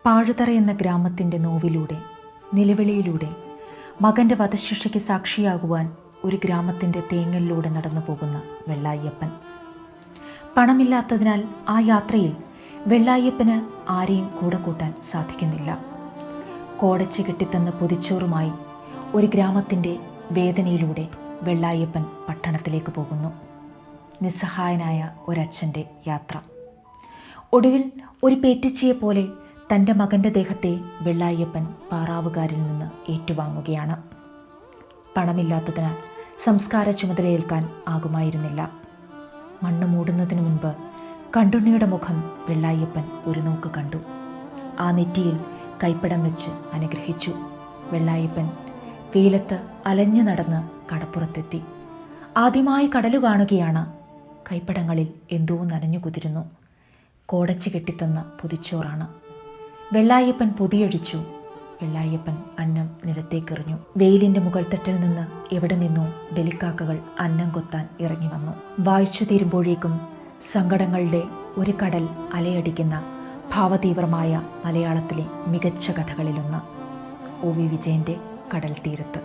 പാഴുതറ എന്ന ഗ്രാമത്തിൻ്റെ നോവിലൂടെ, നിലവിളിയിലൂടെ, മകൻ്റെ വധശിക്ഷയ്ക്ക് സാക്ഷിയാകുവാൻ ഒരു ഗ്രാമത്തിൻ്റെ തേങ്ങലിലൂടെ നടന്നു പോകുന്ന വെള്ളായ്യപ്പൻ. പണമില്ലാത്തതിനാൽ ആ യാത്രയിൽ വെള്ളായ്യപ്പന് ആരെയും കൂടെ കൂട്ടാൻ സാധിക്കുന്നില്ല. കോടച്ച് കെട്ടിത്തന്ന പൊതിച്ചോറുമായി ഒരു ഗ്രാമത്തിൻ്റെ വേദനയിലൂടെ വെള്ളായ്യപ്പൻ പട്ടണത്തിലേക്ക് പോകുന്നു. നിസ്സഹായനായ ഒരച്ഛൻ്റെ യാത്ര. ഒടുവിൽ ഒരു പേറ്റിച്ചിയെപ്പോലെ തൻ്റെ മകൻ്റെ ദേഹത്തെ വെള്ളായ്യപ്പൻ പാറാവുകാരിൽ നിന്ന് ഏറ്റുവാങ്ങുകയാണ്. പണമില്ലാത്തതിനാൽ സംസ്കാര ചുമതലയേൽക്കാൻ ആകുമായിരുന്നില്ല. മണ്ണ് മൂടുന്നതിന് മുൻപ് കണ്ടുണ്ണിയുടെ മുഖം വെള്ളായ്യപ്പൻ ഒരു നോക്ക് കണ്ടു. ആ നെറ്റിയിൽ കൈപ്പടം വെച്ച് അനുഗ്രഹിച്ചു. വെള്ളായ്യപ്പൻ വെയിലത്ത് അലഞ്ഞു നടന്ന് കടപ്പുറത്തെത്തി. ആദ്യമായി കടലു കാണുകയാണ്. കൈപ്പടങ്ങളിൽ എന്തോ നനഞ്ഞു കുതിരുന്നു. കോടച്ച് കെട്ടിത്തന്ന പൊതിച്ചോറാണ്. വെള്ളായ്യപ്പൻ പൊതിയഴിച്ചു. വെള്ളായ്യപ്പൻ അന്നം നിലത്തേക്കെറിഞ്ഞു. വെയിലിൻ്റെ മുകൾത്തട്ടിൽ നിന്ന് എവിടെ നിന്നോ ബലിക്കാക്കകൾ അന്നം കൊത്താൻ ഇറങ്ങി വന്നു. വായിച്ചു തീരുമ്പോഴേക്കും സങ്കടങ്ങളുടെ ഒരു കടൽ അലയടിക്കുന്ന ഭാവതീവ്രമായ മലയാളത്തിലെ മികച്ച കഥകളിലൊന്ന്. ഒ.വി. വിജയൻ്റെ കടൽ തീരത്ത്.